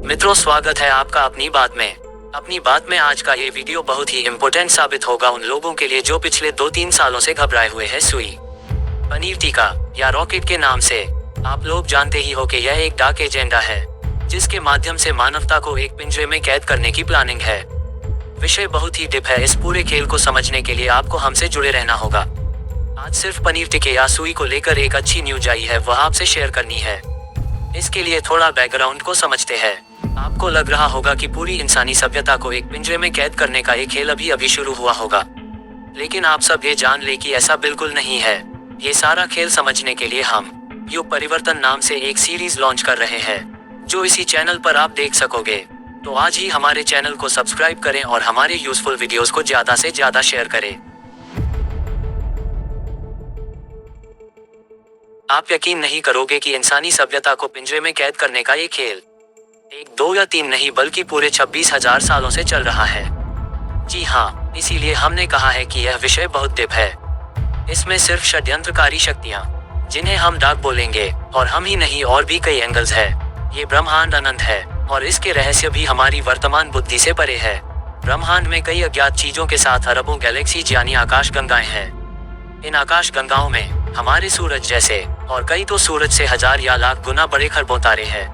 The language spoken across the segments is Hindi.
मित्रों, स्वागत है आपका अपनी बात में। अपनी बात में आज का ये वीडियो बहुत ही इम्पोर्टेंट साबित होगा उन लोगों के लिए जो पिछले 2-3 सालों से घबराए हुए हैं सुई, पनीर टीका या रॉकेट के नाम से। आप लोग जानते ही हो कि यह एक डार्क एजेंडा है जिसके माध्यम से मानवता को एक पिंजरे में कैद करने की प्लानिंग है। विषय बहुत ही डीप है। इस पूरे खेल को समझने के लिए आपको हमसे जुड़े रहना होगा। आज सिर्फ पनीर टिक्के या सुई को लेकर एक अच्छी न्यूज आई है, वह आपसे शेयर करनी है। इसके लिए थोड़ा बैकग्राउंड को समझते हैं। आपको लग रहा होगा कि पूरी इंसानी सभ्यता को एक पिंजरे में कैद करने का ये खेल अभी अभी शुरू हुआ होगा, लेकिन आप सब ये जान ले कि ऐसा बिल्कुल नहीं है। ये सारा खेल समझने के लिए हम युग परिवर्तन नाम से एक सीरीज लॉन्च कर रहे हैं जो इसी चैनल पर आप देख सकोगे। तो आज ही हमारे चैनल को सब्सक्राइब करें और हमारे यूजफुल वीडियोस को ज्यादा से ज्यादा शेयर करें। आप यकीन नहीं करोगे कि इंसानी सभ्यता को पिंजरे में कैद करने का ये खेल 1, 2 या 3 नहीं बल्कि पूरे 26,000 सालों से चल रहा है। जी हाँ, इसीलिए हमने कहा है कि यह विषय बहुत डीप है। इसमें सिर्फ षड्यंत्रकारी शक्तियाँ, जिन्हें हम डार्क बोलेंगे, और हम ही नहीं और भी कई एंगल्स है। ये ब्रह्मांड अनंत है और इसके रहस्य भी हमारी वर्तमान बुद्धि से परे है। ब्रह्मांड में कई अज्ञात चीजों के साथ अरबों गैलेक्सीज यानी आकाश गंगाएं हैं। इन आकाश गंगाओं में हमारे सूरज जैसे और कई तो सूरज से 1000 या लाख गुना बड़े खरबों तारे हैं।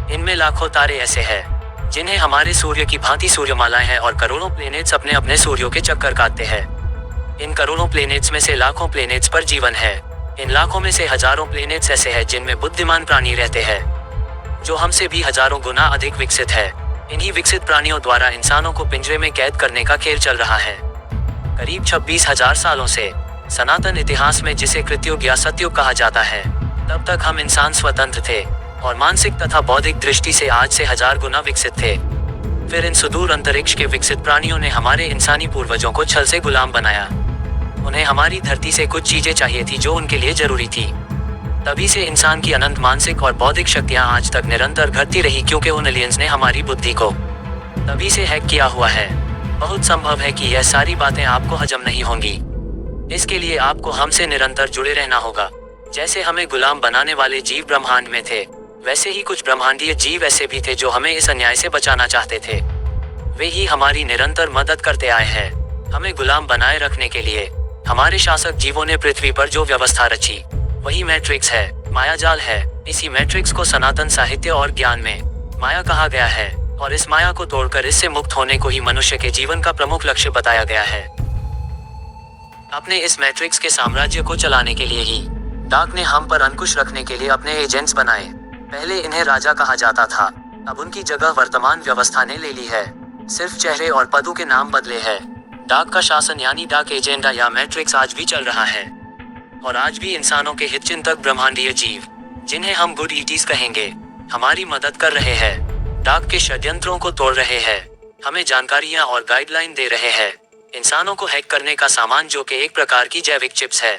इनमें लाखों तारे ऐसे हैं जिन्हें हमारे सूर्य की भांति सूर्यमालाएं हैं और करोड़ों प्लेनेट्स अपने अपने सूर्यों के चक्कर काटते हैं। इन करोड़ों प्लेनेट्स में से लाखों प्लेनेट्स पर जीवन है। इन लाखों में से हजारों प्लेनेट्स ऐसे हैं जिनमें बुद्धिमान प्राणी रहते हैं जो हमसे भी हजारों गुना अधिक विकसित है। इन्हीं विकसित प्राणियों द्वारा इंसानों को पिंजरे में कैद करने का खेल चल रहा है। करीब 26,000 सालों से सनातन इतिहास में जिसे कृतयुग या सतयुग कहा जाता है, तब तक हम इंसान स्वतंत्र थे और मानसिक तथा बौद्धिक दृष्टि से आज से 1000 गुना विकसित थे। फिर इन सुदूर अंतरिक्ष के विकसित प्राणियों ने हमारे इंसानी पूर्वजों को छल से गुलाम बनाया। उन्हें हमारी धरती से कुछ चीजें चाहिए थी जो उनके लिए जरूरी थी। तभी से इंसान की अनंत मानसिक और बौद्धिक शक्तियां आज तक निरंतर घटती रही, क्योंकि उन एलियंस ने हमारी बुद्धि को तभी से हैक किया हुआ है। बहुत संभव है कि यह सारी बातें आपको हजम नहीं होंगी। इसके लिए आपको हमसे निरंतर जुड़े रहना होगा। जैसे हमें गुलाम बनाने वाले जीव ब्रह्मांड में थे, वैसे ही कुछ ब्रह्मांडीय जीव ऐसे भी थे जो हमें इस अन्याय से बचाना चाहते थे। वे ही हमारी निरंतर मदद करते आए हैं। हमें गुलाम बनाए रखने के लिए हमारे शासक जीवों ने पृथ्वी पर जो व्यवस्था रची वही मैट्रिक्स है, मायाजाल है। इसी मैट्रिक्स को सनातन साहित्य और ज्ञान में माया कहा गया है और इस माया को तोड़कर इससे मुक्त होने को ही मनुष्य के जीवन का प्रमुख लक्ष्य बताया गया है। अपने इस मैट्रिक्स के साम्राज्य को चलाने के लिए ही डार्क ने हम पर अंकुश रखने के लिए अपने एजेंट्स बनाए। पहले इन्हें राजा कहा जाता था, अब उनकी जगह वर्तमान व्यवस्था ने ले ली है। सिर्फ चेहरे और पदों के नाम बदले हैं। डार्क का शासन यानी डार्क एजेंडा या मैट्रिक्स आज भी चल रहा है और आज भी इंसानों के हितचिंतक ब्रह्मांडीय जीव, जिन्हें हम गुड ईटीज कहेंगे, हमारी मदद कर रहे हैं। डार्क के षड्यंत्रों को तोड़ रहे हैं, हमें जानकारियां और गाइडलाइन दे रहे हैं। इंसानों को हैक करने का सामान जो कि एक प्रकार की जैविक चिप्स है,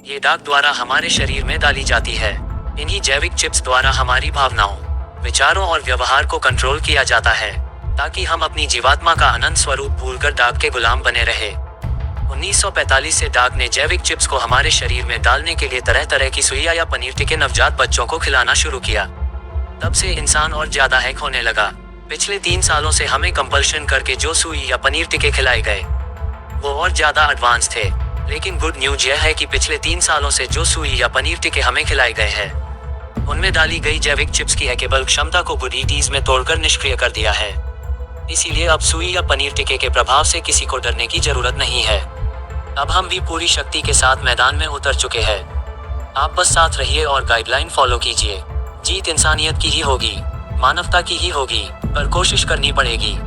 ये डार्क द्वारा हमारे शरीर में डाली जाती है। इन्हीं जैविक चिप्स द्वारा हमारी भावनाओं, विचारों और व्यवहार को कंट्रोल किया जाता है ताकि हम अपनी जीवात्मा का अनंत स्वरूप भूलकर डार्क के गुलाम बने रहे। 1945 से डार्क ने जैविक चिप्स को हमारे शरीर में डालने के लिए तरह तरह की सुइयां या पनीर टिक्के नवजात बच्चों को खिलाना शुरू किया। तब से इंसान और ज्यादा हैक होने लगा। पिछले 3 सालों से हमें कंपल्शन करके जो सुई या पनीर टिक्के खिलाए गए वो और ज्यादा एडवांस थे। लेकिन गुड न्यूज यह है कि पिछले 3 सालों से जो सुई या पनीर टिक्के हमें खिलाए गए हैं, उनमें डाली गई जैविक चिप्स की हैकेबल क्षमता को गुड ईटीज में तोड़कर निष्क्रिय कर दिया है। इसीलिए अब सुई या पनीर टिक्के के प्रभाव से किसी को डरने की जरूरत नहीं है। अब हम भी पूरी शक्ति के साथ मैदान में उतर चुके हैं। आप बस साथ रहिए और गाइडलाइन फॉलो कीजिए। जीत इंसानियत की ही होगी, मानवता की ही होगी, पर कोशिश करनी पड़ेगी।